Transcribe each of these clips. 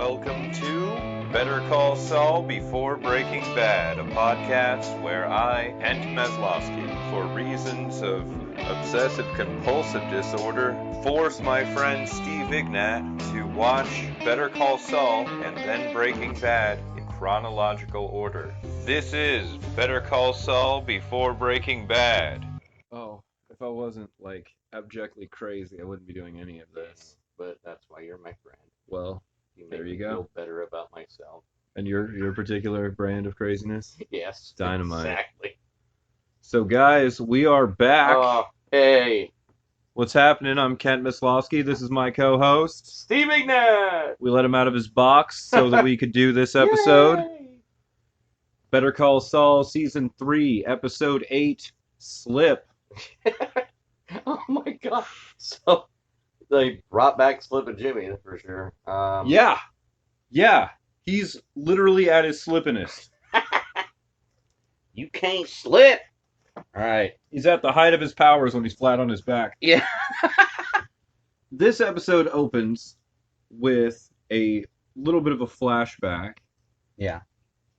welcome to Better Call Saul Before Breaking Bad, a podcast where I, Kent Meslowski, for reasons of obsessive-compulsive disorder, force my friend Steve Ignat to watch Better Call Saul and then Breaking Bad in chronological order. This is Better Call Saul Before Breaking Bad. Oh, if I wasn't like abjectly crazy, I wouldn't be doing any of this. But that's why you're my friend. Well, You there make you me go. feel better about myself. And your particular brand of craziness? Yes. Dynamite. Exactly. So guys, we are back. Oh, hey. What's happening? I'm Kent Mislowski. This is my co-host. Steve Ignat! We let him out of his box so that we could do this episode. Yay! Better Call Saul Season 3, Episode 8, Slip. Oh my god. So, they brought back Slippin' Jimmy, that's for sure. Yeah. He's literally at his slippinest. You can't slip! Alright. He's at the height of his powers when he's flat on his back. Yeah. This episode opens with a little bit of a flashback. Yeah.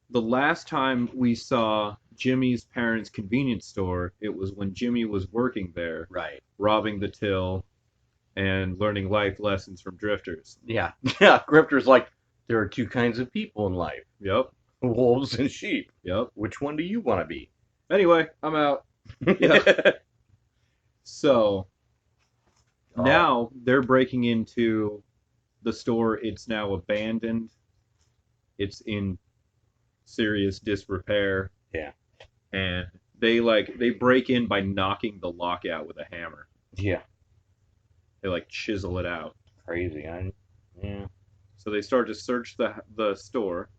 The last time we saw Jimmy's parents' convenience store, it was when Jimmy was working there, Right. robbing the till and learning life lessons from drifters. Yeah. Yeah. Grifter's like, there are two kinds of people in life. Yep. Wolves and sheep. Yep. Which one do you want to be? Anyway, I'm out. Yeah. So now they're breaking into the store. It's now abandoned. It's in serious disrepair. Yeah. And they break in by knocking the lock out with a hammer. Yeah. They chisel it out. Crazy. Yeah. So they start to search the store,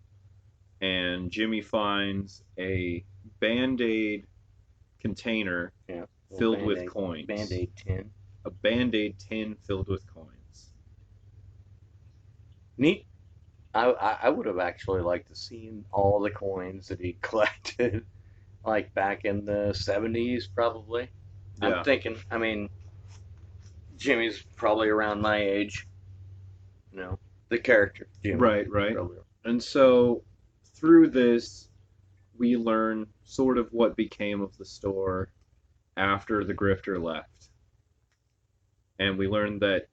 and Jimmy finds a Band-Aid container filled with coins. Band-Aid tin. A Band-Aid tin filled with coins. Neat. I would have actually liked to seen all the coins that he collected, like back in the 70s, probably. Yeah. I'm thinking, Jimmy's probably around my age. The character, Jimmy. Right. And so through this, we learn sort of what became of the store after the grifter left. And we learn that,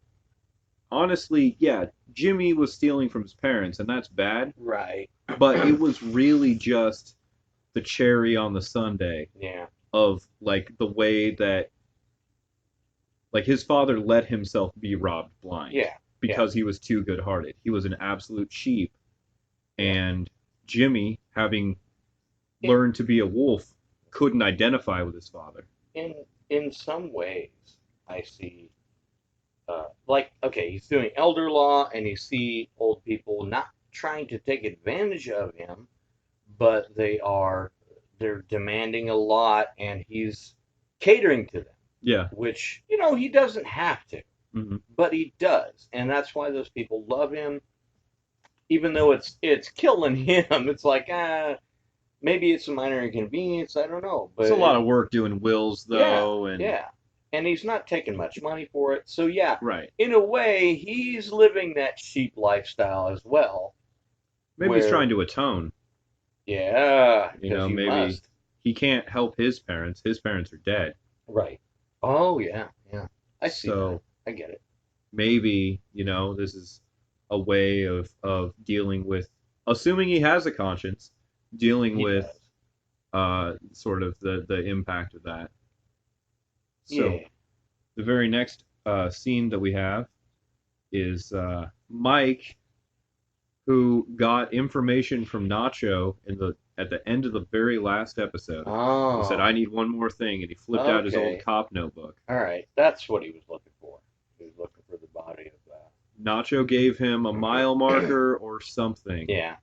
honestly, yeah, Jimmy was stealing from his parents, and that's bad. Right. But it was really just the cherry on the sundae. Yeah. Of, the way that, his father let himself be robbed blind. Yeah. Because he was too good-hearted. He was an absolute sheep. And Jimmy, having learned to be a wolf, couldn't identify with his father. In some ways, I see, he's doing elder law, and you see old people not trying to take advantage of him, but they're demanding a lot, and he's catering to them. Yeah. Which, he doesn't have to. Mm-hmm. But he does, and that's why those people love him. Even though it's killing him, it's like, maybe it's a minor inconvenience, I don't know. But it's a lot of work doing wills, though. Yeah. And he's not taking much money for it. So, yeah, right. In a way, he's living that sheep lifestyle as well. Maybe he's trying to atone. Yeah. Maybe must. He can't help his parents. His parents are dead. Right. Oh, yeah. I see that. I get it. Maybe, this is a way of dealing with, assuming he has a conscience, dealing with sort of the impact of that. So the very next scene that we have is Mike, who got information from Nacho at the end of the very last episode. Oh. He said, I need one more thing, and he flipped out his old cop notebook. All right, that's what he was looking for. He was looking for the body of Nacho gave him a mile marker or something. Yeah.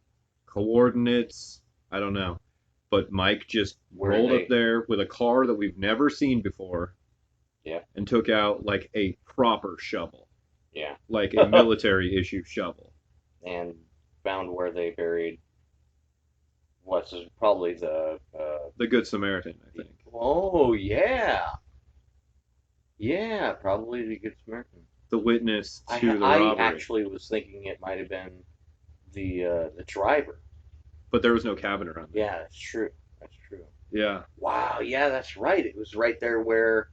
Coordinates, I don't know. But Mike just rolled up there with a car that we've never seen before. Yeah. And took out a proper shovel. Yeah. Like a military issue shovel. And found where they buried probably the Good Samaritan, I think. Oh, yeah. Yeah, probably the Good Samaritan. The witness to the robbery. I actually was thinking it might have been the driver. But there was no cabin around there. Yeah, that's true. That's true. Yeah. Wow, yeah, that's right. It was right there where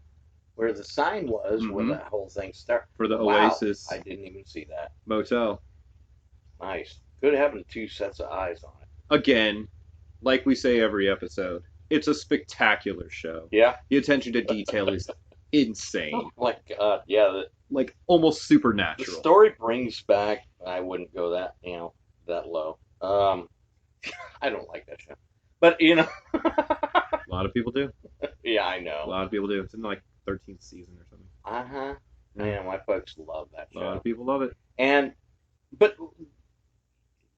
the sign was, where Mhm. that whole thing started. For the Wow, Oasis I didn't even see that. Motel. Nice. Good having two sets of eyes on it. Again, like we say every episode, it's a spectacular show. Yeah. The attention to detail is insane. Oh my God. Yeah. Like almost The supernatural. story brings back. I wouldn't go that low. I don't like that show, but A lot of people do. yeah, I A know. lot of people do. It's in like 13th season or something. Uh-huh. Man, my folks love that A lot show. of people love it. But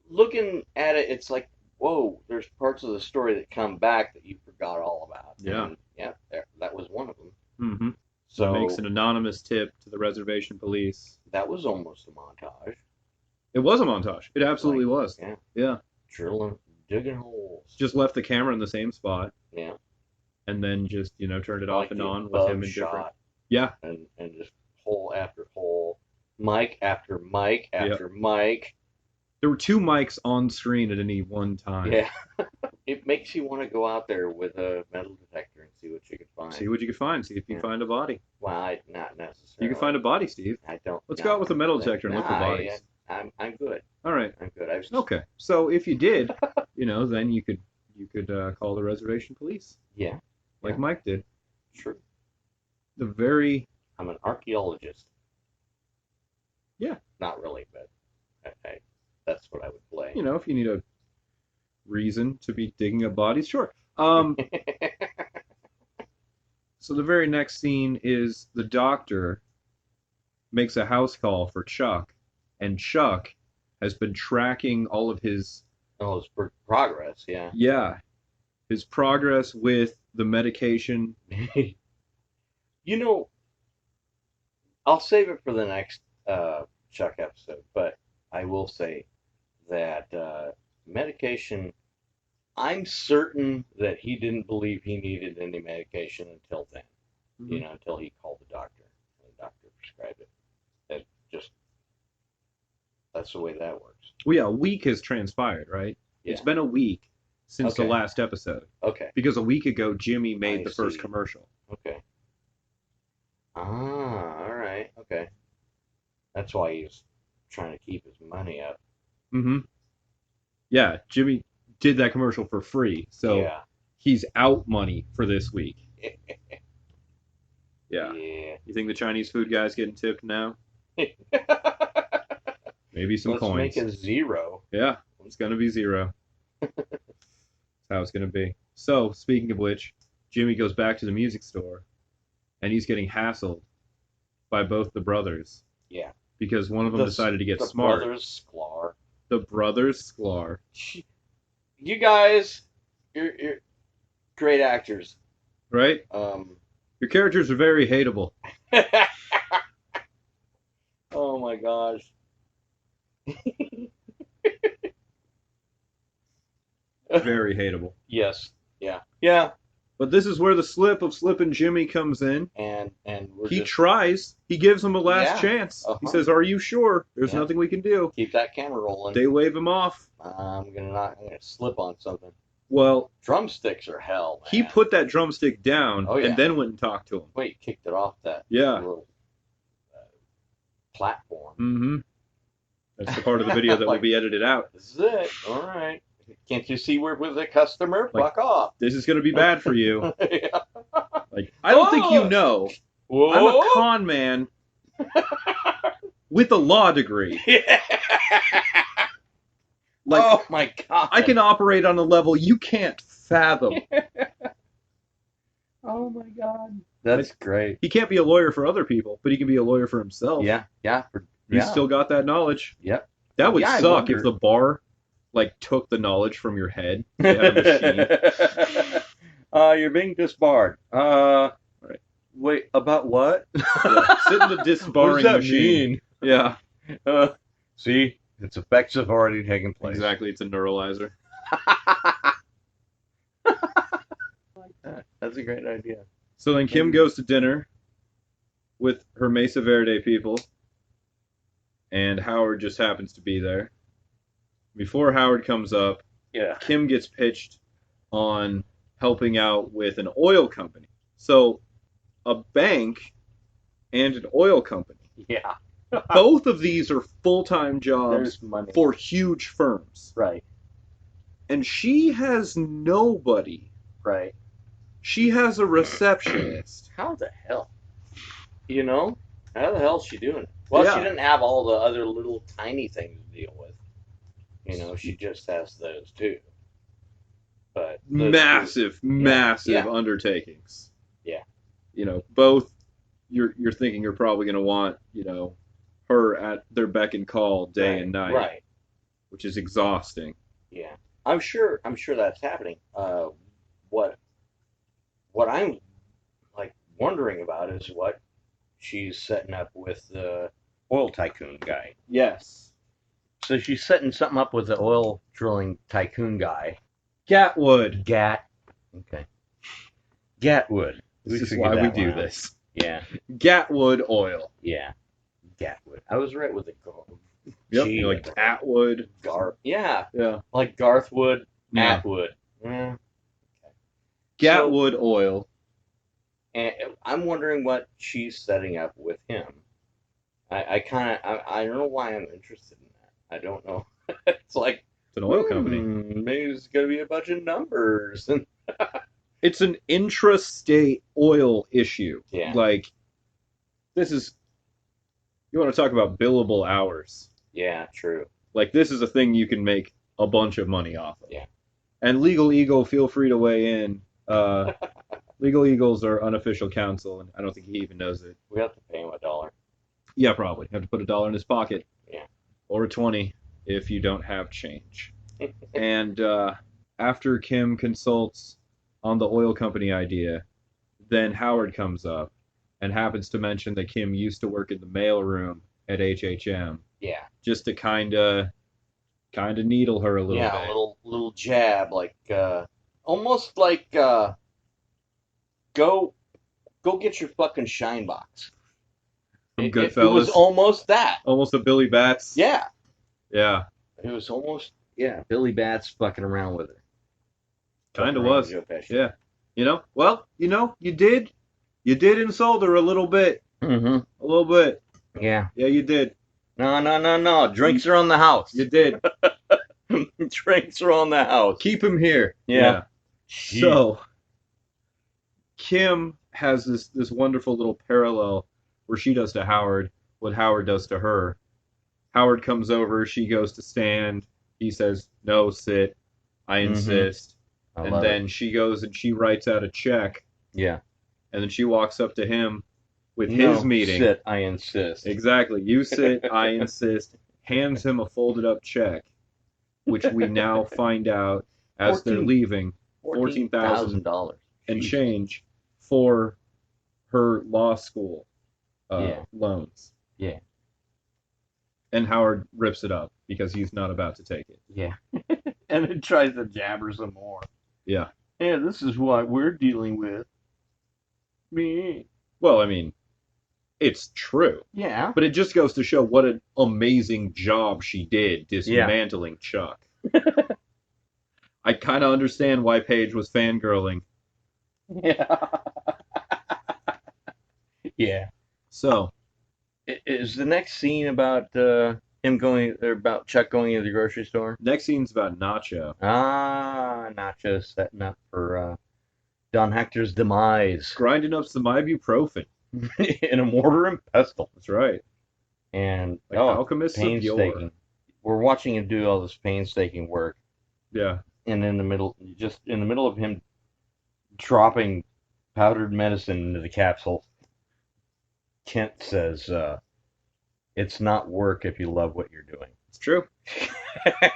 looking at it, it's like, whoa, there's parts of the story that come back that you forgot all about. Yeah. And yeah, that was one of them. Mm-hmm. So Makes an anonymous tip to the reservation police. that was almost a montage. It was a montage. It absolutely was. Yeah. Yeah. Digging holes. Just left the camera in the same spot. Yeah. And then just, turned it off Like and the on with above him in different. shot. Yeah. And just hole after hole, mic after mic after mic. There were two mics on screen at any one time. Yeah. It makes you want to go out there with a metal detector and see what you can find. See what you can find. See if you find a body. Well, not necessarily. You can find a body, Steve. I don't. Let's go out with a metal detector and look for bodies. I'm good. All right. I'm good. Okay. So if you did, then you could call the reservation police. Yeah. Like Yeah. Mike did. True. I'm an archaeologist. Yeah. Not really, but that's what I would play. If you need a reason to be digging up bodies, sure. So the very next scene is the doctor makes a house call for Chuck, and Chuck has been tracking all of his his progress. Yeah. His progress with the medication. I'll save it for the next Chuck episode, but I will say that medication, I'm certain that he didn't believe he needed any medication until then, Mhm. until he called the doctor and the doctor prescribed it. That's the way that works. Well, yeah, a week has transpired, right? Yeah. It's been a week since the Okay. last episode. Okay. Because a week ago, Jimmy made I the first see. commercial. Okay. All right. Okay. That's why he was trying to keep his money up. Mm-hmm. Yeah, Jimmy did that commercial for free, so Yeah. he's out money for this week. Yeah. Yeah. You think the Chinese food guy's getting tipped now? Maybe some Let's coins. make a zero. Yeah, it's gonna be zero. That's how it's gonna be. So, speaking of which, Jimmy goes back to the music store, and he's getting hassled by both the brothers. Yeah. Because one of them decided to get the smart. Brothers Sklar. The brothers Sklar. You guys, you're great actors. Right? Your characters are very hateable. Oh my gosh. Very hateable. Yes. Yeah. Yeah. But this is where the slip of Slippin' Jimmy comes in. And he tries. He gives him a last chance. Uh-huh. He says, "Are you sure? There's nothing we can do." Keep that camera rolling. They wave him off. I'm gonna slip on something. Well, drumsticks are hell, man. He put that drumstick down and then went and talked to him. Wait, kicked it off that little platform. Mm-hmm. That's the part of the video that will be edited out. This is it. All right. Can't you see we're with a customer? Fuck off. This is going to be bad for you. Yeah. Like, I don't think you know. Whoa. I'm a con man with a law degree. Like, oh my god. I can operate on a level you can't fathom. Oh my god. That's great. He can't be a lawyer for other people, but he can be a lawyer for himself. Yeah. He's still got that knowledge. Yep. That would suck if the bar took the knowledge from your head. They had a machine. You're being disbarred. Right. Wait, about what? Yeah. Sit in the disbarring what does that machine. mean? Yeah. See, its effects have already taken place. Exactly, it's a neuralizer. That's a great idea. So then Kim goes to dinner with her Mesa Verde people, and Howard just happens to be there. before Howard comes up, Yeah. Kim gets pitched on helping out with an oil company. So, a bank and an oil company. Yeah. Both of these are full-time jobs There's money. for huge firms. Right. And she has nobody. Right. She has a receptionist. How the hell? You know? How the hell is she doing it? Well, Yeah. she didn't have all the other little tiny things to deal with. You know, she just has those too. But Massive Yeah. undertakings. Yeah. You know, both you're thinking you're probably going to want, you know, her at their beck and call day and night, Right. which is exhausting. Yeah. I'm sure that's happening. What I'm like wondering about is what she's setting up with the oil tycoon guy. Yes. So she's setting something up with the oil drilling tycoon guy. Gatwood. Okay. Gatwood. This is why we do this. Yeah. Gatwood oil. Yeah. Gatwood. I was right with the Yep. You're like Atwood. Yeah. Yeah. Like Garthwood, Yeah. Atwood. Yeah. Gatwood oil. And I'm wondering what she's setting up with him. I don't know why I'm interested in that. I don't know. It's like It's an oil company. Maybe it's gonna be a bunch of numbers. It's an intrastate oil issue. Yeah. Like, this is, you want to talk about billable hours. Yeah, true. Like, this is a thing you can make a bunch of money off of. Yeah. And Legal Eagle, feel free to weigh in. Legal Eagles are unofficial counsel, and I don't think he even knows it. We have to pay him $1. Yeah, probably. Have to put $1 in his pocket. Yeah. Or a 20 if you don't have change. And after Kim consults on the oil company idea, then Howard comes up and happens to mention that Kim used to work in the mailroom at HHM. Yeah. Just to kind of needle her a little bit. Yeah, a little jab, like almost like go get your fucking shine box. From It Goodfellas. was almost that. Almost a Billy Bats. Yeah. Yeah. It was almost Billy Bats fucking around with her. Kind of Fucking around was. with Joe Pesci. Yeah. You know? Well, you know, you did insult her a little bit. Mm-hmm. A little bit. Yeah. Yeah, you did. No. Drinks are on the house. You did. Drinks are on the house. Keep him here. Yeah. So, Kim has this wonderful little parallel where she does to Howard what Howard does to her. Howard comes over, she goes to stand. He says, "No, sit. I insist." And then she goes and she writes out a check. Yeah. And then she walks up to him with his meeting. Sit, I insist. Exactly. You sit, I insist. Hands him a folded up check, which we now find out as they're leaving, $14,000 and change for her law school loans. Yeah. And Howard rips it up because he's not about to take it. Yeah. And it tries to jabber some more. Yeah. Yeah, this is what we're dealing with. Me. Well, I mean, it's true. Yeah. But it just goes to show what an amazing job she did dismantling Chuck. I kind of understand why Paige was fangirling. Yeah. Yeah. So, is the next scene about about Chuck going into the grocery store? Next scene's about Nacho. Nacho setting up for Don Hector's demise. Grinding up some ibuprofen. In a mortar and pestle. That's right. And like alchemists of yore. We're watching him do all this painstaking work. Yeah. And in the middle of him dropping powdered medicine into the capsule, Kent says, "It's not work if you love what you're doing." It's true.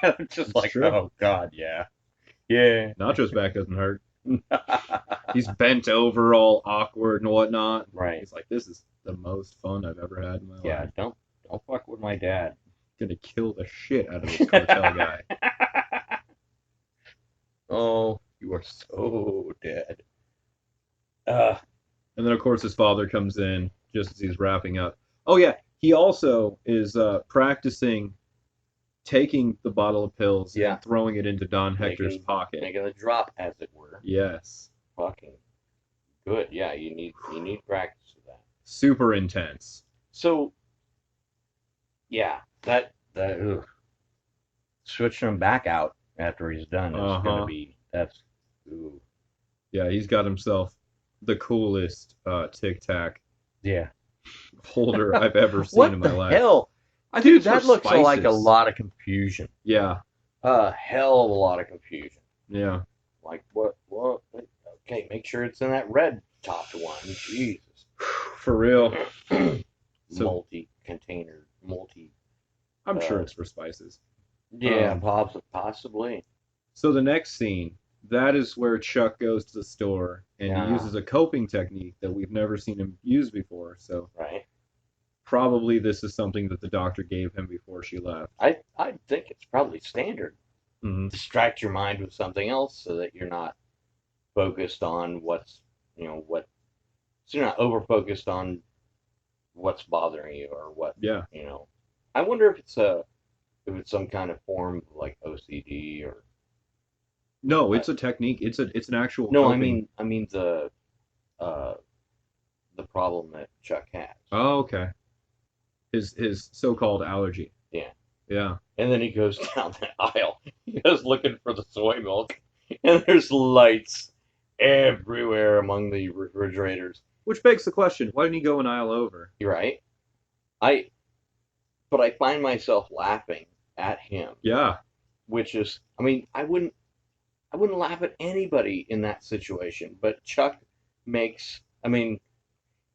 It's true. Oh God, yeah. Nacho's back doesn't hurt. He's bent over, all awkward and whatnot. Right. He's like, "This is the most fun I've ever had in my life." Yeah. Don't fuck with my dad. Gonna kill the shit out of this cartel guy. Oh, you are so dead. And then of course his father comes in just as he's wrapping up. Oh yeah, he also is practicing taking the bottle of pills Yeah. and throwing it into Don Hector's pocket. Making a drop, as it were. Yes. Fucking good. Yeah, you need practice of that. Super intense. So, yeah, that ugh. Switching him back out after he's done is gonna be ooh. Yeah, he's got himself the coolest Tic Tac holder I've ever seen in my life. What the hell? I think it's that for looks spices. like a lot of confusion. Yeah. A hell of a lot of confusion. Yeah. Like what? Okay, make sure it's in that red topped one. Jesus. For real. Multi-container, I'm sure it's for spices. Yeah, possibly. So the next scene, that is where Chuck goes to the store and he uses a coping technique that we've never seen him use before. So right. Probably this is something that the doctor gave him before she left. I think it's probably standard. Mm-hmm. Distract your mind with something else so that you're not focused on so you're not over focused on what's bothering you or what. Yeah. I wonder if it's some kind of form of like OCD or. No, it's a technique. It's an actual. No, coping. I mean the problem that Chuck has. Oh, okay. His so-called allergy. Yeah. Yeah. And then he goes down the aisle. He goes looking for the soy milk, and there's lights everywhere among the refrigerators. Which begs the question: why didn't he go an aisle over? You're right. But I find myself laughing at him. Yeah. Which is, I wouldn't laugh at anybody in that situation. But Chuck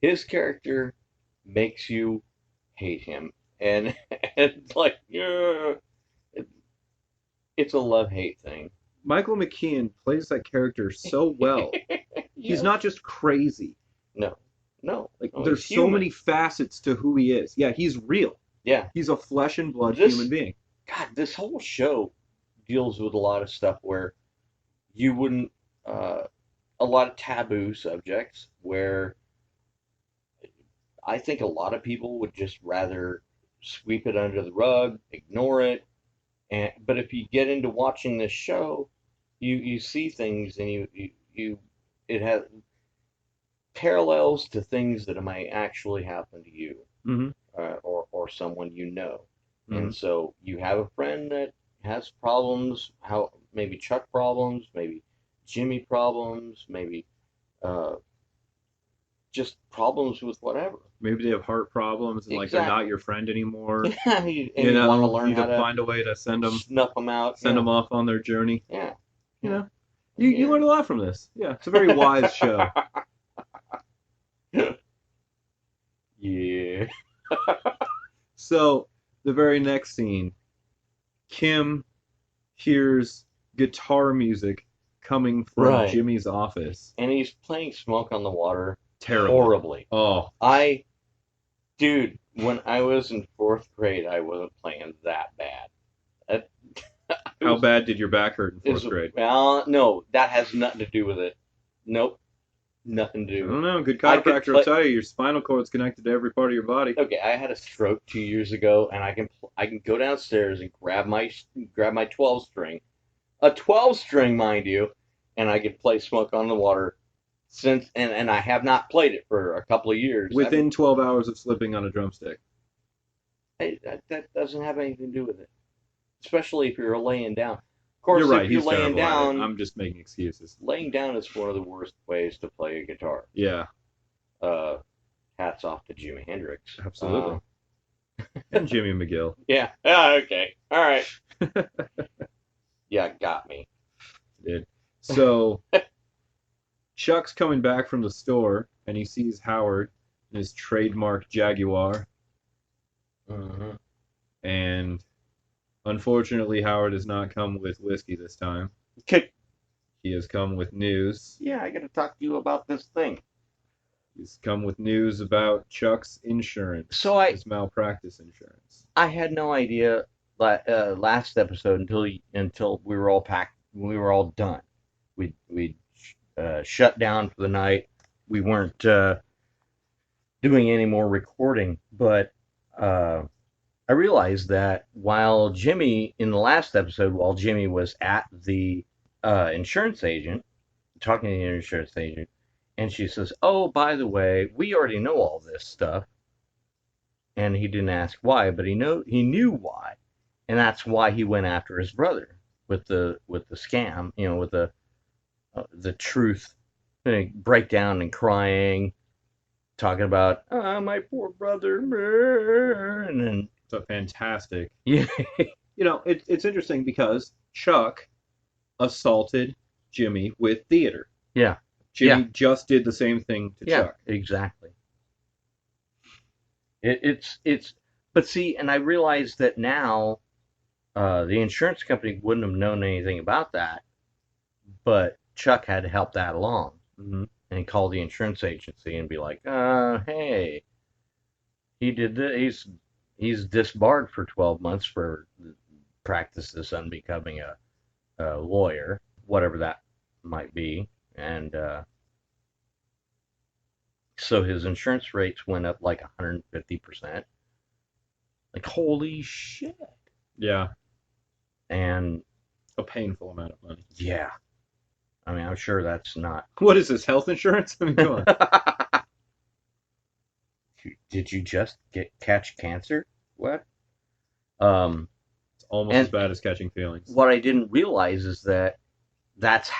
his character makes you hate him, and it's like, it's a love-hate thing. Michael McKean plays that character so well. He's not just crazy. No. There's so many facets to who he is. Yeah, he's real. Yeah. He's a flesh and blood human being. God, this whole show deals with a lot of stuff where you wouldn't, a lot of taboo subjects where I think a lot of people would just rather sweep it under the rug, ignore it. But if you get into watching this show, you see things and it has parallels to things that might actually happen to you, mm-hmm. or someone you know. Mm-hmm. And so you have a friend that has problems, maybe Chuck problems, maybe Jimmy problems, maybe just problems with whatever. Maybe they have heart problems and they're not your friend anymore. Yeah, you want to learn how to find a way to send them, snuff them out, send them off on their journey. Yeah, you learn a lot from this. Yeah, it's a very wise show. Yeah. So the very next scene, Kim hears guitar music coming from Jimmy's office, and he's playing "Smoke on the Water." Terribly. Horribly. Oh. Dude, when I was in 4th grade, I wasn't playing that bad. How bad did your back hurt in 4th grade? Well, no, that has nothing to do with it. Nope. Nothing to do with it. I don't know. Good chiropractor will tell you your spinal cord's connected to every part of your body. Okay, I had a stroke 2 years ago, and I can go downstairs and grab my 12 string, a 12 string, mind you, and I can play "Smoke on the Water." And I have not played it for a couple of years. Within 12 hours of slipping on a drumstick. That doesn't have anything to do with it. Especially if you're laying down. Of course, you're right. If you're laying down, I'm just making excuses. Laying down is one of the worst ways to play a guitar. Yeah. Hats off to Jimi Hendrix. Absolutely. And Jimmy McGill. Yeah. Okay. All right. Yeah, got me. Did. So Chuck's coming back from the store, and he sees Howard in his trademark Jaguar. Mm-hmm. And unfortunately, Howard has not come with whiskey this time. Okay. He has come with news. Yeah, I got to talk to you about this thing. He's come with news about Chuck's insurance. His malpractice insurance. I had no idea last episode until we were all packed. We were all done. We shut down for the night. We weren't doing any more recording, but I realized that while Jimmy, in the last episode, while Jimmy was at the insurance agent, talking to the insurance agent, and she says, "Oh, by the way, we already know all this stuff," and he didn't ask why, but he knew why, and that's why he went after his brother with the scam, with the truth, breakdown and crying, talking about my poor brother, and then It's a fantastic. yeah, It's interesting because Chuck assaulted Jimmy with theater. yeah, Jimmy just did the same thing to yeah, Chuck. exactly. It's, but see, and I realized that now, the insurance company wouldn't have known anything about that, but Chuck had to help that along Mm-hmm. and call the insurance agency and be like, hey, he did this. He's disbarred for 12 months for practices on becoming a lawyer, whatever that might be, and so his insurance rates went up like 150%. Like, holy shit. Yeah, And a painful amount of money. yeah, I mean, I'm sure that's not. What is this, health insurance? I mean, come on. Did you just catch cancer? What? It's almost And as bad as catching feelings. what I didn't realize is that that's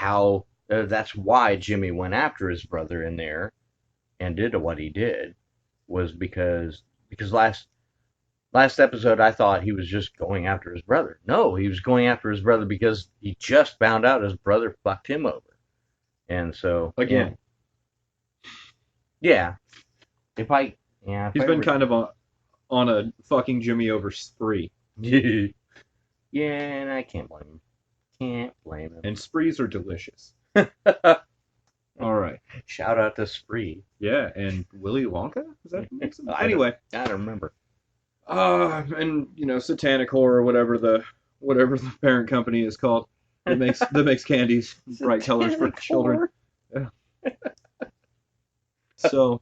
why Jimmy went after his brother in there and did what he did, was because last episode I thought he was just going after his brother. No, he was going after his brother because he just found out his brother fucked him over. And so Again. Yeah. He's been kind of on a fucking Jimmy over spree. Yeah, and I can't blame him. Can't blame him. And sprees are delicious. All right. Shout out to Spree. Yeah, and Willy Wonka? Is that who makes them? I Anyway. don't remember. And Satanic Horror, whatever the parent company is called, that makes candies, bright colors for children. Yeah. So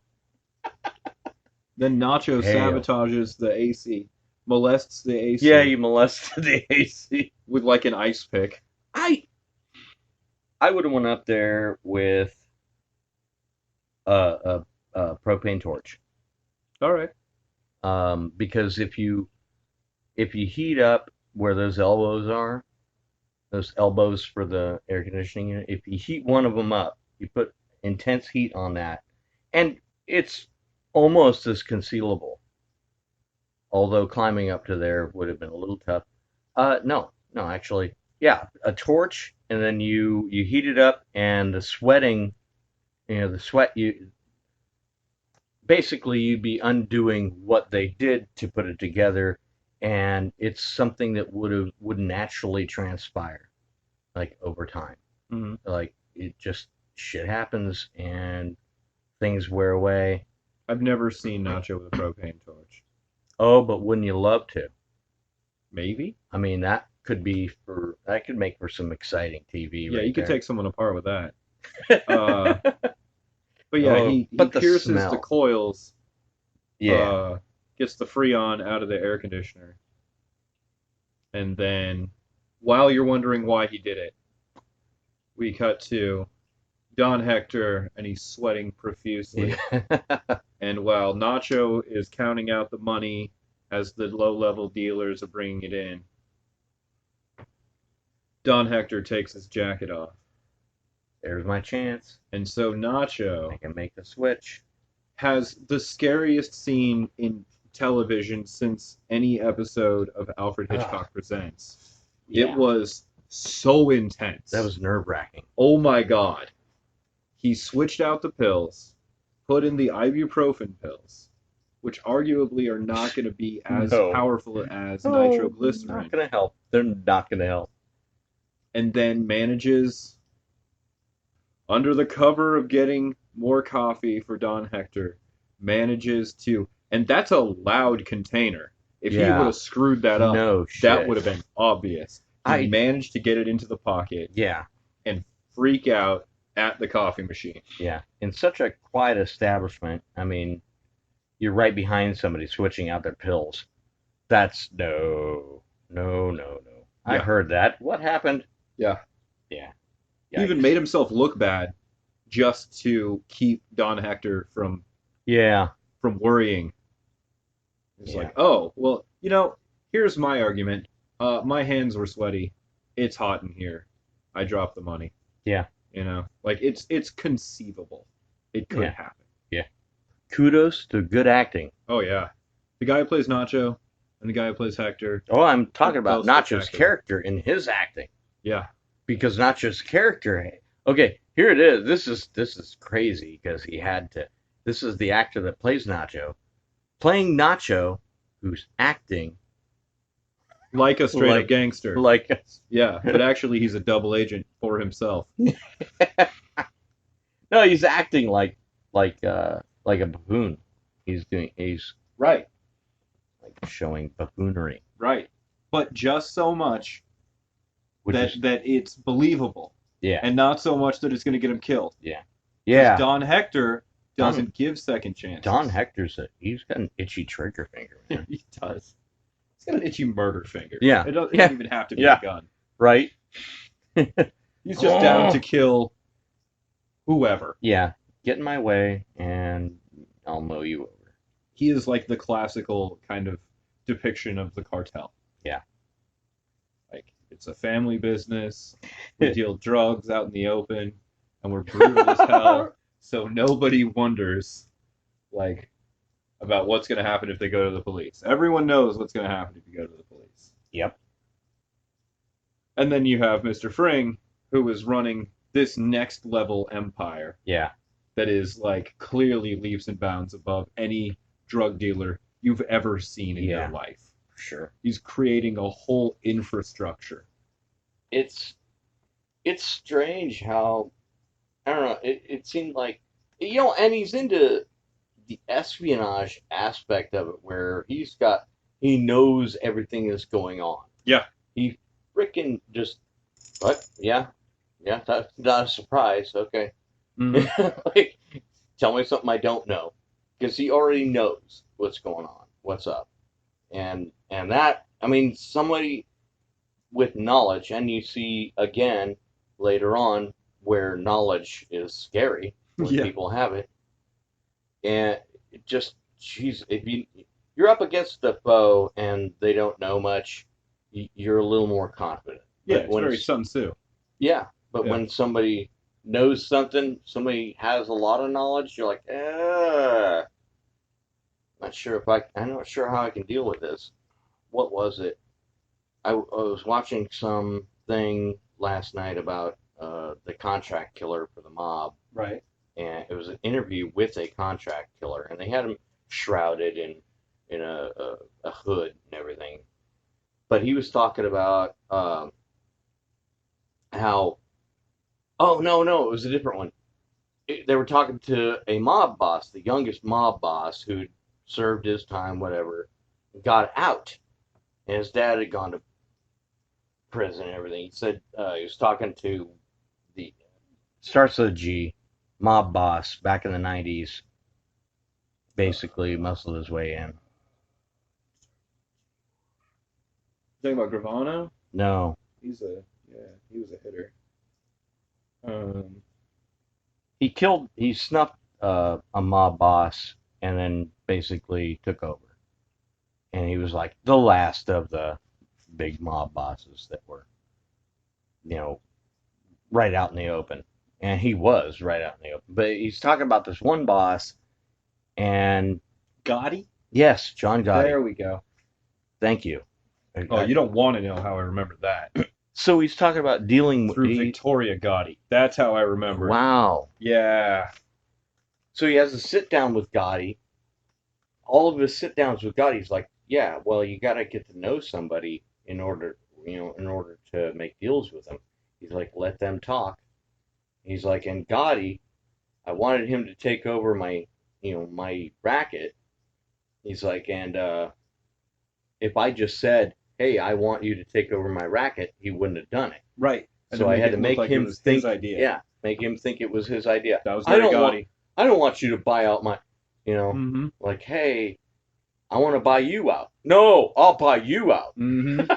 then Nacho sabotages the AC, molests the AC. Yeah, he molested the AC with like an ice pick. I would have went up there with a propane torch. All right. Because if you heat up where those elbows are, those elbows for the air conditioning unit, if you heat one of them up, you put intense heat on that, and it's almost as concealable. Although climbing up to there would have been a little tough. No, actually, yeah, a torch, and then you heat it up, and the sweating, the sweat, basically you'd be undoing what they did to put it together, and it's something that would naturally transpire, like over time. Mm-hmm. Like it just shit happens and things wear away. I've never seen Nacho with a propane torch. Oh, but wouldn't you love to? Maybe. I mean, that could make for some exciting TV. Yeah, right you could there. take someone apart with that. But yeah, he pierces the coils. Yeah. Gets the Freon out of the air conditioner. And then, while you're wondering why he did it, we cut to Don Hector, and he's sweating profusely. And while Nacho is counting out the money as the low-level dealers are bringing it in, Don Hector takes his jacket off. There's my chance. And so Nacho, I can make the switch, has the scariest scene in television since any episode of Alfred Hitchcock Presents. Yeah. It was so intense. That was nerve-wracking. Oh my god. He switched out the pills, put in the ibuprofen pills, which arguably are not going to be as powerful as nitroglycerin. Not going to help. They're not going to help. And then manages, under the cover of getting more coffee for Don Hector, manages to, and that's a loud container. If he would have screwed that up, that would have been obvious. He managed to get it into the pocket. Yeah. And freak out at the coffee machine. Yeah. In such a quiet establishment, I mean, you're right behind somebody switching out their pills. That's no. I Yeah. heard that. What happened? Yeah. Yeah. He even Yikes. made himself look bad just to keep Don Hector from Yeah. worrying. It's Yeah. like, oh, well, here's my argument. My hands were sweaty. It's hot in here. I dropped the money. Yeah. Like it's conceivable. It could Yeah. happen. Yeah. Kudos to good acting. Oh yeah, the guy who plays Nacho and the guy who plays Hector. Oh, I'm talking about Both Nacho's spectacular. character in his acting. Yeah. Because Nacho's character. Okay, here it is. This is crazy because he had to. This is the actor that plays Nacho, playing Nacho, who's acting Like a straight up like gangster. like Yeah, but actually he's a double agent for himself. no, he's acting like a buffoon. He's Right. like showing buffoonery, Right. But just so much which that is that it's believable, yeah, and not so much that it's going to get him killed. yeah, Because yeah. Don Hector doesn't give second chances. Don Hector's he's got an itchy trigger finger, man. He does. He's got an itchy murder finger. Yeah. It doesn't Yeah. even have to be Yeah. a gun. Right? He's just down to kill whoever. Yeah. Get in my way and I'll mow you over. He is like the classical kind of depiction of the cartel. Yeah. Like, it's a family business. We deal drugs out in the open, and we're brutal as hell. So nobody wonders, like, about what's going to happen if they go to the police. Everyone knows what's going to happen if you go to the police. Yep. And then you have Mr. Fring, who is running this next level empire. Yeah. That is, like, clearly leaps and bounds above any drug dealer you've ever seen in your life. Sure. He's creating a whole infrastructure. It's strange how, I don't know, it seemed like, and he's into the espionage aspect of it where he knows everything that's going on. Yeah. He freaking just, what? Yeah, that's not a surprise. Okay. Mm-hmm. Like, tell me something I don't know. Because he already knows what's going on, what's up. And that, I mean, somebody with knowledge, and you see again later on where knowledge is scary when people have it. And it just, jeez, if you're up against the foe and they don't know much, you're a little more confident. Yeah, But it's very Sun Tzu. Yeah, but when somebody knows something, somebody has a lot of knowledge, you're like, I'm not sure how I can deal with this. What was it? I was watching something last night about the contract killer for the mob. Right. And it was an interview with a contract killer, and they had him shrouded in a hood and everything. But he was talking about how, oh, no, it was a different one. They were talking to a mob boss, the youngest mob boss who'd served his time, whatever, got out. And his dad had gone to prison and everything. He said he was talking to the, starts with a G, mob boss back in the 90s, basically muscled his way in. Talking about Gravano? No. He was a hitter. He snuffed a mob boss and then basically took over. And he was like the last of the big mob bosses that were, right out in the open. And he was right out in the open. But he's talking about this one boss and... Gotti? Yes, John Gotti. There we go. Thank you. Oh, you don't want to know how I remember that. So he's talking about dealing with... Through Victoria Gotti. That's how I remember. Wow. Yeah. So he has a sit-down with Gotti. All of his sit-downs with Gotti, he's like, yeah, well, you got to get to know somebody in order to make deals with them. He's like, let them talk. He's like, and Gotti, I wanted him to take over my racket. He's like, and if I just said, hey, I want you to take over my racket, he wouldn't have done it. Right. And so I had to make him think, his idea. Yeah, make him think it was his idea. That was very Gotti. I don't want you to buy out my, Mm-hmm. like, hey, I want to buy you out. No, I'll buy you out. Mm-hmm.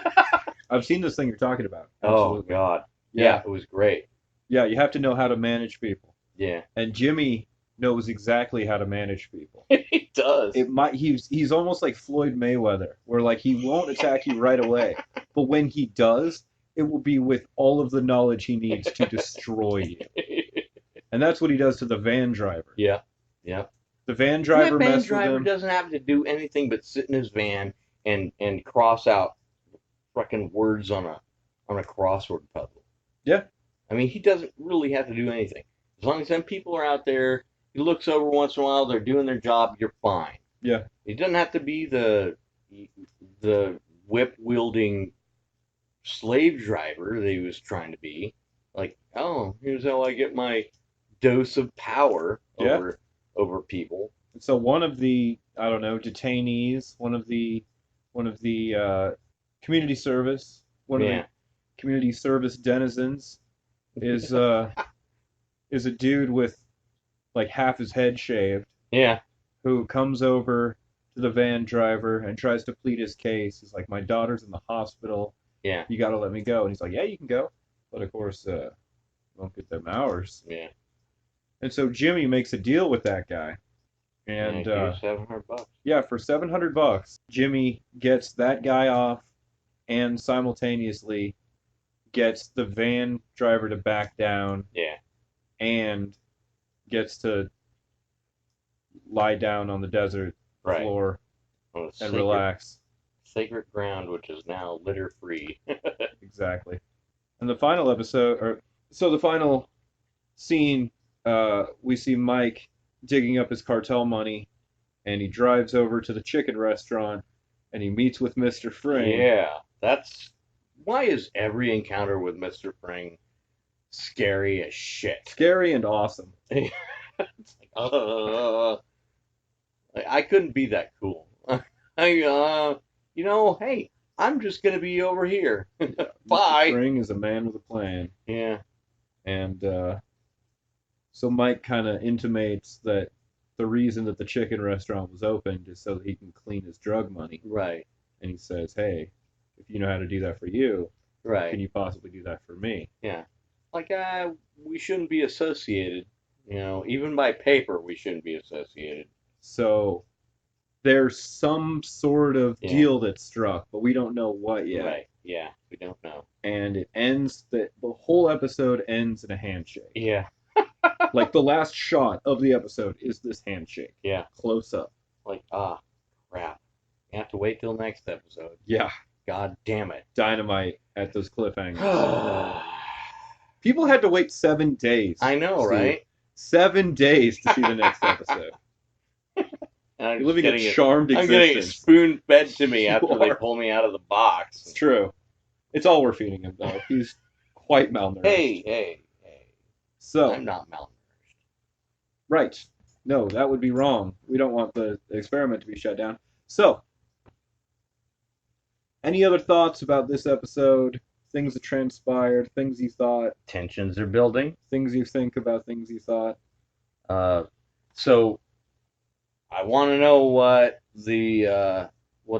I've seen this thing you're talking about. Oh Absolutely. God. Yeah. It was great. Yeah, you have to know how to manage people. Yeah. And Jimmy knows exactly how to manage people. He does. He's almost like Floyd Mayweather, where like he won't attack you right away, but when he does, it will be with all of the knowledge he needs to destroy you. And that's what he does to the van driver. Yeah. Yeah. The van And driver that van messed with driver him. doesn't have to do anything but sit in his van and cross out fucking words on a crossword puzzle. Yeah. I mean, he doesn't really have to do anything. As long as them people are out there, he looks over once in a while, they're doing their job, you're fine. Yeah. He doesn't have to be the whip wielding slave driver that he was trying to be. Like, oh, here's how I get my dose of power Yeah. over people. So one of the, I don't know, detainees, one of the community service, one of the community service denizens is a dude with like half his head shaved. Yeah. Who comes over to the van driver and tries to plead his case. He's like, my daughter's in the hospital. Yeah. You got to let me go. And he's like, yeah, you can go. But of course, won't get them hours. Yeah. And so Jimmy makes a deal with that guy. And $700. Yeah, for $700, Jimmy gets that guy off and simultaneously gets the van driver to back down. Yeah. And gets to lie down on the desert floor and relax. Sacred ground, which is now litter free. Exactly. And the final episode, the final scene, we see Mike digging up his cartel money, and he drives over to the chicken restaurant, and he meets with Mr. Fring. Yeah, why is every encounter with Mr. Fring scary as shit? Scary and awesome. It's like, I couldn't be that cool. Hey, I'm just gonna be over here. Bye. Mr. Fring is a man with a plan. Yeah. And so Mike kind of intimates that the reason that the chicken restaurant was opened is so that he can clean his drug money. Right. And he says, hey, if you know how to do that for you, right, can you possibly do that for me? Yeah. Like, we shouldn't be associated. Even by paper, we shouldn't be associated. So there's some sort of deal that's struck, but we don't know what yet. Right. Yeah, we don't know. And it ends, the whole episode ends in a handshake. Yeah. Like the last shot of the episode is this handshake. Yeah. Close up. Like, crap. You have to wait till next episode. Yeah. God damn it. Dynamite at those cliffhangers. People had to wait 7 days. I know, right? 7 days to see the next episode. You're living a charmed existence. I'm getting it spoon-fed to me after they pull me out of the box. It's true. It's all we're feeding him, though. He's quite malnourished. Hey. So, I'm not malnourished. Right. No, that would be wrong. We don't want the experiment to be shut down. So, any other thoughts about this episode? Things that transpired, things you thought? Tensions are building. Things you think about, things you thought? So, I want to know what the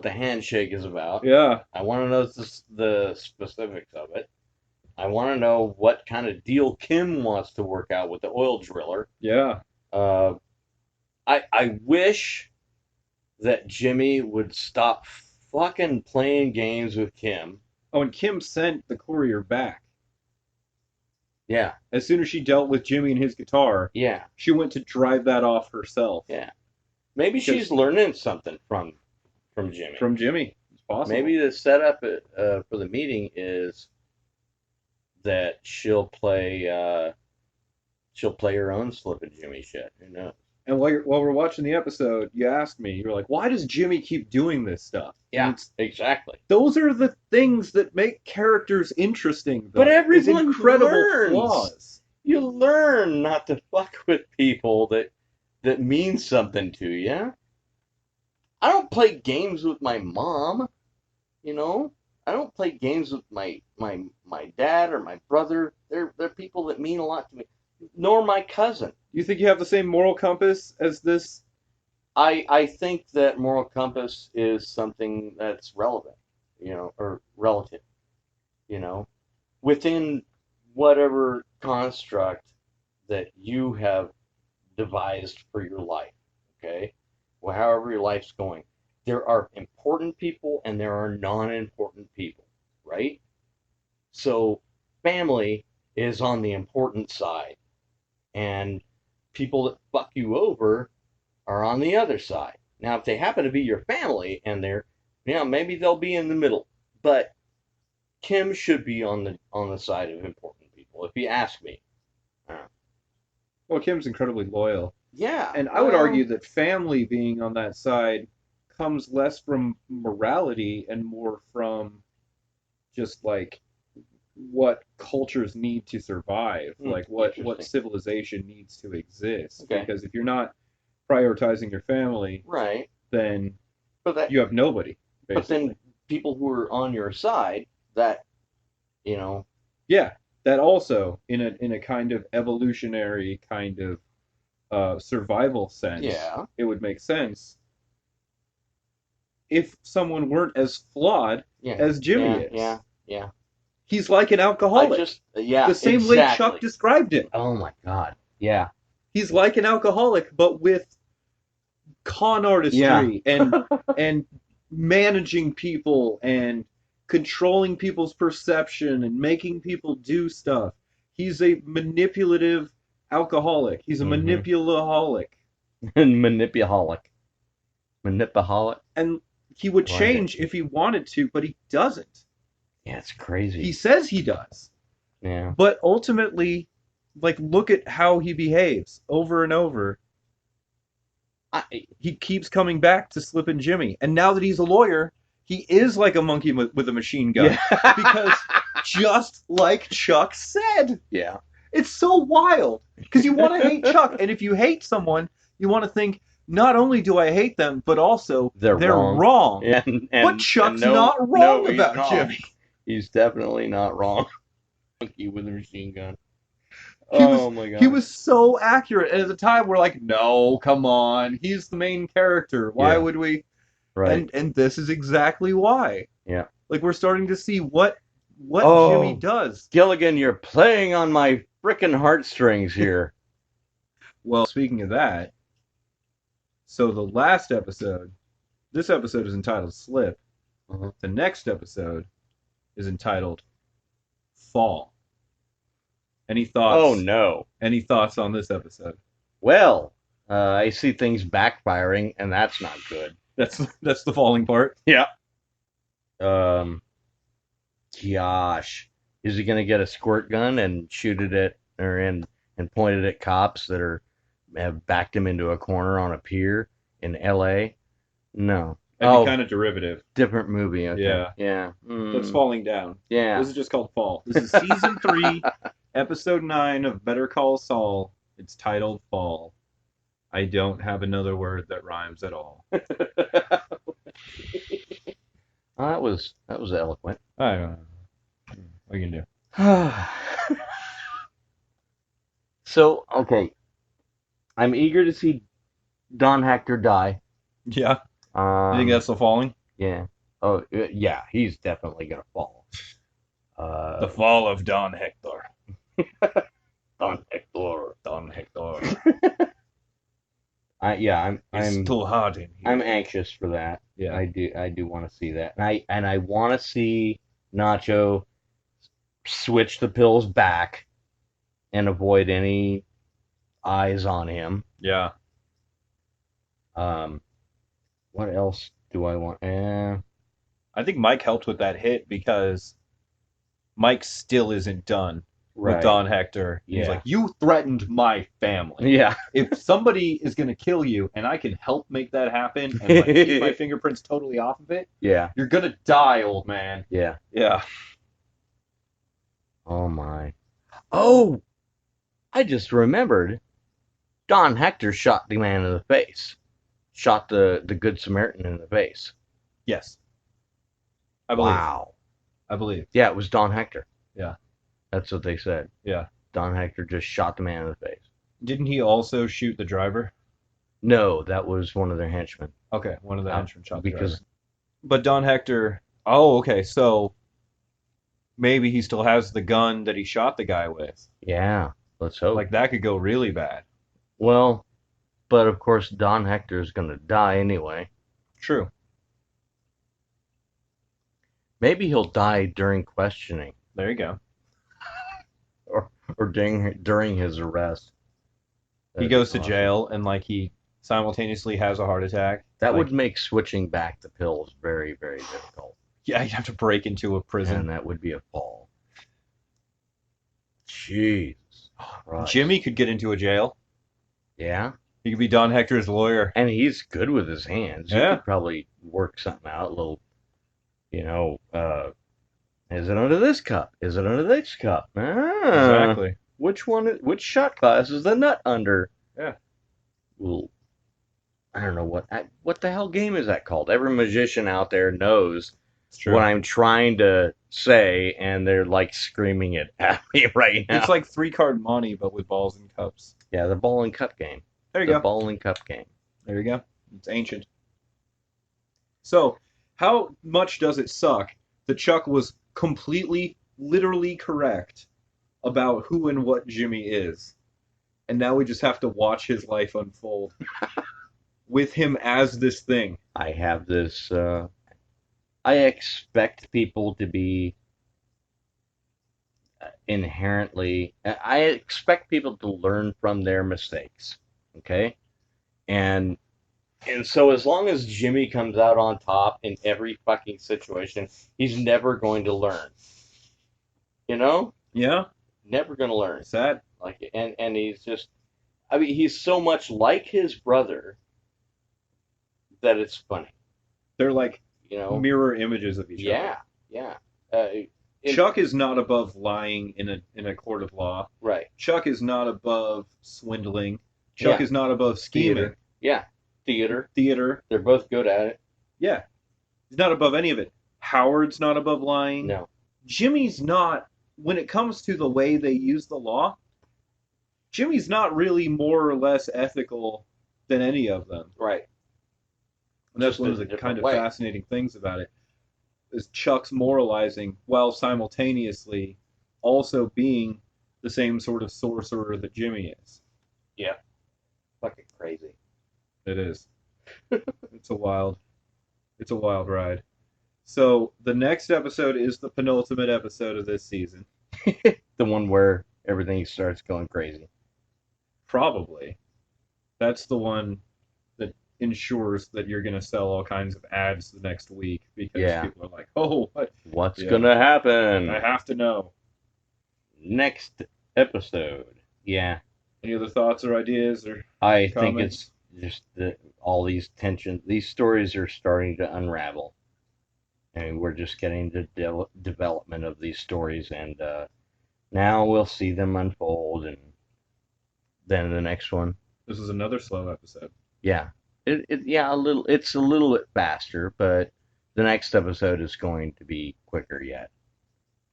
handshake is about. Yeah. I want to know the specifics of it. I want to know what kind of deal Kim wants to work out with the oil driller. Yeah. I wish that Jimmy would stop fucking playing games with Kim. Oh, and Kim sent the courier back. Yeah. As soon as she dealt with Jimmy and his guitar, yeah, she went to drive that off herself. Yeah. Maybe she's learning something from Jimmy. From Jimmy. It's possible. Maybe the setup for the meeting is that she'll play her own Slippin' Jimmy shit. Who knows? And while we're watching the episode, you asked me, you're like, why does Jimmy keep doing this stuff? Yeah, exactly. Those are the things that make characters interesting, though. But everyone incredible learns. Flaws. You learn not to fuck with people that mean something to you. I don't play games with my mom, I don't play games with my dad or my brother. They're people that mean a lot to me. Nor my cousin. You think you have the same moral compass as this I think that moral compass is something that's relevant, or relative, you know, within whatever construct that you have devised for your life, okay? Well, however your life's going. There are important people and there are non-important people, right? So family is on the important side, and people that fuck you over are on the other side. Now, if they happen to be your family and maybe they'll be in the middle. But Kim should be on the side of important people, if you ask me. Well, Kim's incredibly loyal. Yeah, And I would argue that family being on that side comes less from morality and more from just like what cultures need to survive, like what civilization needs to exist. Okay. Because if you're not prioritizing your family, right, then but you have nobody. Basically. But then people who are on your side, that yeah, that also in a kind of evolutionary kind of survival sense, yeah, it would make sense if someone weren't as flawed as Jimmy is. Yeah. He's like an alcoholic. The same way Chuck described him. Oh my God. Yeah. He's like an alcoholic, but with con artistry and managing people and controlling people's perception and making people do stuff. He's a manipulative alcoholic. He's a manipulaholic. Manipulaholic. And he would change if he wanted to, but he doesn't. Yeah, it's crazy. He says he does. Yeah. But ultimately, like, look at how he behaves over and over. He keeps coming back to Slippin' Jimmy. And now that he's a lawyer, he is like a monkey with a machine gun. Yeah. Because just like Chuck said. Yeah. It's so wild. Because you want to hate Chuck. And if you hate someone, you want to think, not only do I hate them, but also they're wrong. But Chuck's not wrong about Jimmy. He's definitely not wrong. Monkey with a machine gun. My God. He was so accurate. And at the time, we're like, no, come on. He's the main character. Why would we? Right. And this is exactly why. Yeah. Like, we're starting to see what Jimmy does. Gilligan, you're playing on my frickin' heartstrings here. Well, speaking of that, so the last episode, this episode is entitled Slip. Uh-huh. The next episode is entitled Fall. Any thoughts? Oh, no. Any thoughts on this episode? Well, I see things backfiring, and that's not good. That's the falling part? Yeah. Gosh. Is he going to get a squirt gun and shoot it at, and point it at cops that have backed him into a corner on a pier in L.A.? No. That'd be kind of derivative. Different movie. Okay. Yeah. Yeah. That's Falling Down. Yeah. This is just called Fall. This is season 3, episode 9 of Better Call Saul. It's titled Fall. I don't have another word that rhymes at all. That was eloquent. I don't know. What are you gonna do? So, okay. I'm eager to see Don Hector die. Yeah. You think that's the falling? Yeah. Oh, yeah. He's definitely gonna fall. The fall of Don Hector. Don Hector. Don Hector. I'm too hard in here. I'm anxious for that. Yeah. I do want to see that. And I want to see Nacho switch the pills back and avoid any eyes on him. Yeah. What else do I want? I think Mike helped with that hit because Mike still isn't done with Don Hector. He's like, you threatened my family. Yeah. If somebody is going to kill you and I can help make that happen and like keep my fingerprints totally off of it, you're going to die, old man. Yeah. Yeah. Oh, my. Oh, I just remembered. Don Hector shot the man in the face. Shot the Good Samaritan in the face. Yes. I believe. Wow. I believe. Yeah, it was Don Hector. Yeah. That's what they said. Yeah. Don Hector just shot the man in the face. Didn't he also shoot the driver? No, that was one of their henchmen. Okay, one of the henchmen shot the because driver. But Don Hector. Oh, okay. So maybe he still has the gun that he shot the guy with. yeah, let's hope. Like that could go really bad. Well, but of course Don Hector's gonna die anyway. True. Maybe he'll die during questioning There you go. or during his arrest. He That'd be goes to awesome. jail and like he simultaneously has a heart attack. That like, would make switching back the pills very, very difficult. Yeah, you'd have to break into a prison. And that would be a fall. Jeez. Christ. Jimmy could get into a jail. Yeah. He could be Don Hector's lawyer. And he's good with his hands. Yeah. He could probably work something out, a little, is it under this cup? Is it under this cup? Exactly. Which shot class is the nut under? Yeah. Well, I don't know what the hell game is that called? Every magician out there knows what I'm trying to say, and they're like screaming it at me right now. It's like 3-card money, but with balls and cups. Yeah, the ball and cup game. There you go. The ball and cup game. There you go. It's ancient. So, how much does it suck that Chuck was completely, literally correct about who and what Jimmy is? And now we just have to watch his life unfold with him as this thing. I have this. I expect people to be inherently. I expect people to learn from their mistakes. Okay, and so as long as Jimmy comes out on top in every fucking situation, he's never going to learn. You know? Yeah. Never going to learn. Sad. Like, and he's just. I mean, he's so much like his brother that it's funny. They're like mirror images of each other. Yeah. Chuck is not above lying in a court of law. Right. Chuck is not above swindling. Chuck is not above scheming. Theater. Yeah. Theater. They're both good at it. Yeah. He's not above any of it. Howard's not above lying. No. Jimmy's not, when it comes to the way they use the law, Jimmy's not really more or less ethical than any of them. Right. And that's one of the kind of fascinating things about it, is Chuck's moralizing while simultaneously also being the same sort of sorcerer that Jimmy is. Yeah. Fucking crazy. It is. It's a wild ride. So the next episode is the penultimate episode of this season. The one where everything starts going crazy. Probably. That's the one that ensures that you're going to sell all kinds of ads the next week because people are like, oh, what's going to happen? I have to know. Next episode. Yeah. Any other thoughts or ideas or I comments? think it's just that all these tensions, these stories are starting to unravel. And we're just getting the development of these stories, and now we'll see them unfold, and then the next one. This is another slow episode. Yeah, a little. It's a little bit faster, but the next episode is going to be quicker yet.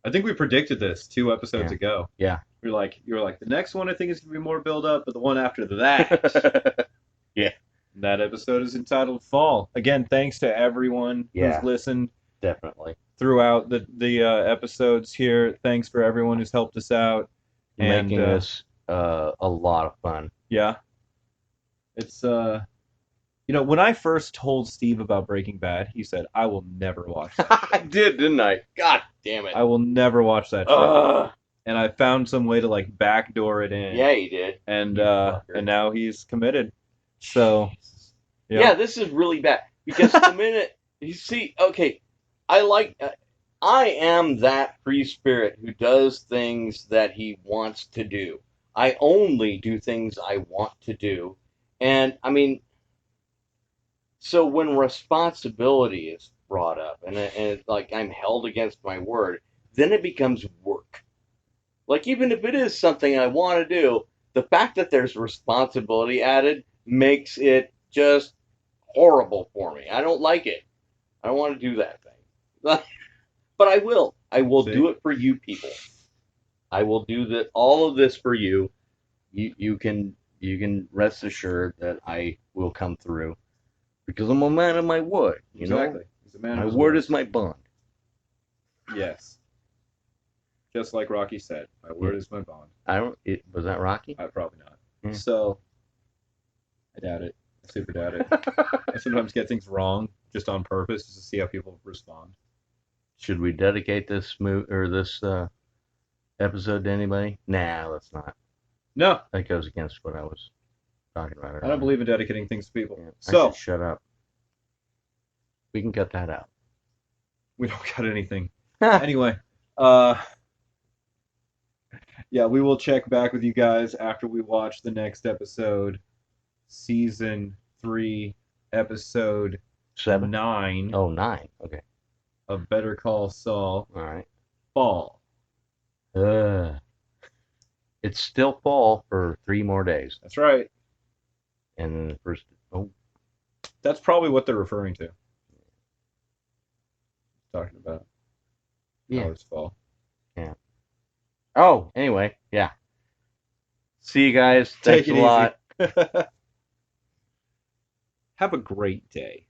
I think we predicted this 2 episodes ago. Yeah, you were like, the next one I think is gonna be more build up, but the one after that. Yeah. That episode is entitled Fall. Again, thanks to everyone who's listened. Definitely. Throughout the episodes here. Thanks for everyone who's helped us out. Making this a lot of fun. Yeah. It's, when I first told Steve about Breaking Bad, he said, I will never watch that show. I did, didn't I? God damn it. I will never watch that show. And I found some way to, like, backdoor it in. Yeah, he did. And now he's committed. So, yeah, this is really bad. Because the minute you see, okay, I am that free spirit who does things that he wants to do. I only do things I want to do. And, I mean, so when responsibility is brought up and it's like I'm held against my word, then it becomes work. Like, even if it is something I want to do, the fact that there's responsibility added makes it just horrible for me. I don't like it. I don't want to do that thing. But I will. I will do it for you people. I will do all of this for you. You can you can rest assured that I will come through because I'm a man of my word. You Exactly. know, He's a man my of his word word. is my bond. Yes. Just like Rocky said, my word is my bond. Was that Rocky? Probably not. Yeah. So, I doubt it. I super doubt it. I sometimes get things wrong just on purpose just to see how people respond. Should we dedicate this episode to anybody? Nah, let's not. No, That goes against what I was talking about earlier. I don't believe in dedicating things to people. Yeah, I So, should shut up. We can cut that out. we don't got anything. Anyway, yeah, we will check back with you guys after we watch the next episode, season 3, episode 7? 9 Oh, 9. Okay. of Better Call Saul. All right. Fall. It's still fall for 3 more days. That's right. And then the first. Oh, That's probably what they're referring to. Talking about yeah. how it's fall. Yeah. Oh, anyway, yeah. See you guys. Take Thanks it a lot. easy. Have a great day.